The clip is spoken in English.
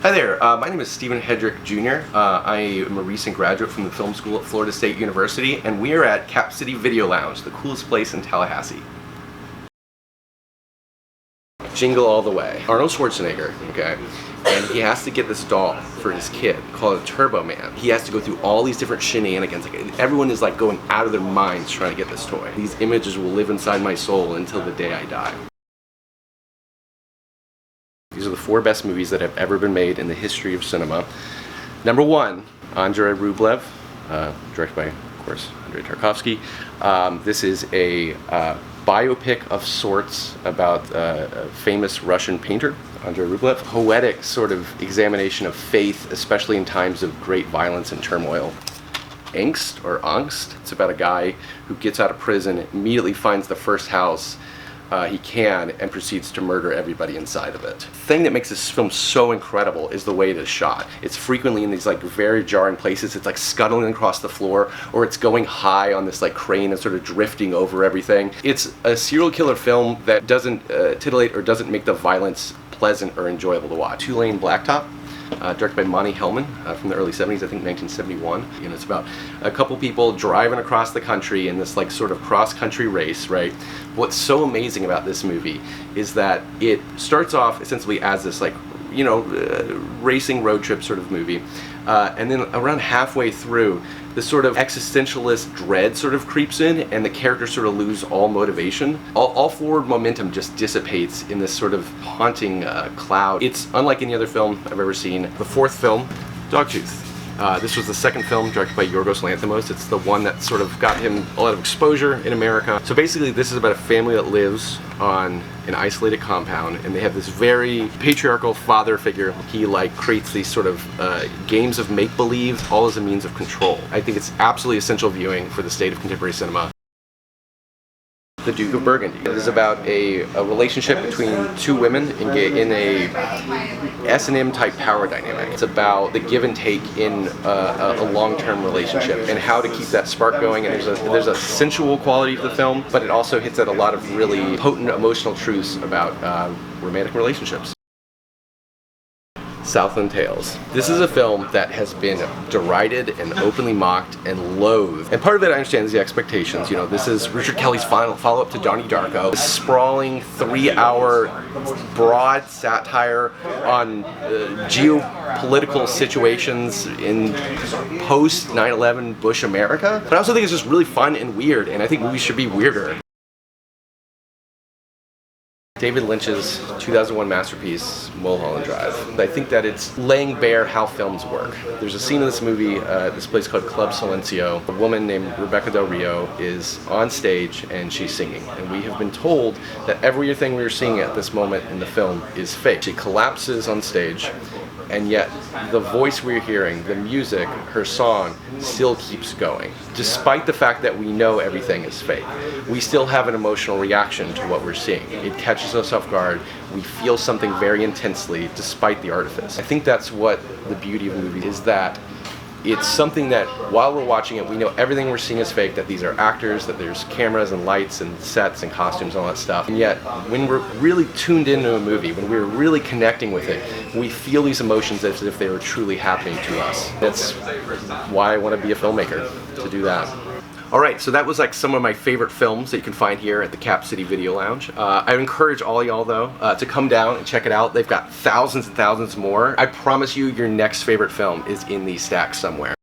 Hi there, my name is Stephen Hedrick Jr. I am a recent graduate from the film school at Florida State University, and we are at Cap City Video Lounge, the coolest place in Tallahassee. Jingle all the way. Arnold Schwarzenegger, okay, and he has to get this doll for his kid called a Turbo Man. He has to go through all these different shenanigans. Like, everyone is like going out of their minds trying to get this toy. These images will live inside my soul until the day I die. These are the 4 best movies that have ever been made in the history of cinema. Number 1, Andrei Rublev, directed by, of course, Andrei Tarkovsky. This is a biopic of sorts about a famous Russian painter, Andrei Rublev. Poetic sort of examination of faith, especially in times of great violence and turmoil. Angst, or Angst, it's about a guy who gets out of prison, immediately finds the first house he can, and proceeds to murder everybody inside of it. The thing that makes this film so incredible is the way it is shot. It's frequently in these like very jarring places. It's like scuttling across the floor, or it's going high on this like crane and sort of drifting over everything. It's a serial killer film that doesn't titillate or doesn't make the violence pleasant or enjoyable to watch. Two Lane Blacktop, directed by Monty Hellman from the early 70s, I think 1971. And it's about a couple people driving across the country in this like sort of cross-country race, right? What's so amazing about this movie is that it starts off essentially as this like, you know, racing road trip sort of movie. And then around halfway through, this sort of existentialist dread sort of creeps in, and the characters sort of lose all motivation. All forward momentum just dissipates in this sort of haunting cloud. It's unlike any other film I've ever seen. The 4th film, Dogtooth. This was the 2nd film directed by Yorgos Lanthimos. It's the one that sort of got him a lot of exposure in America. So basically this is about a family that lives on an isolated compound, and they have this very patriarchal father figure. He like creates these sort of games of make-believe, all as a means of control. I think it's absolutely essential viewing for the state of contemporary cinema. The Duke of Burgundy. It is about a relationship between 2 women in a S&M type power dynamic. It's about the give and take in a long-term relationship and how to keep that spark going. And there's a sensual quality to the film, but it also hits at a lot of really potent emotional truths about romantic relationships. Southland Tales. This is a film that has been derided and openly mocked and loathed. And part of it, I understand, is the expectations. You know, this is Richard Kelly's follow-up to Donnie Darko. A sprawling 3-hour broad satire on geopolitical situations in post 9/11 Bush America. But I also think it's just really fun and weird, and I think movies should be weirder. David Lynch's 2001 masterpiece, Mulholland Drive. I think that it's laying bare how films work. There's a scene in this movie, this place called Club Silencio. A woman named Rebecca Del Rio is on stage and she's singing. And we have been told that everything we're seeing at this moment in the film is fake. She collapses on stage, and yet the voice we're hearing, the music, her song, still keeps going. Despite the fact that we know everything is fake, we still have an emotional reaction to what we're seeing. It catches us off guard. We feel something very intensely despite the artifice. I think that's what the beauty of a movie is, that it's something that while we're watching it, we know everything we're seeing is fake, that these are actors, that there's cameras and lights and sets and costumes and all that stuff. And yet, when we're really tuned into a movie, when we're really connecting with it, we feel these emotions as if they were truly happening to us. That's why I want to be a filmmaker, to do that. Alright, so that was like some of my favorite films that you can find here at the Cap City Video Lounge. I encourage all y'all though to come down and check it out. They've got thousands and thousands more. I promise you your next favorite film is in these stacks somewhere.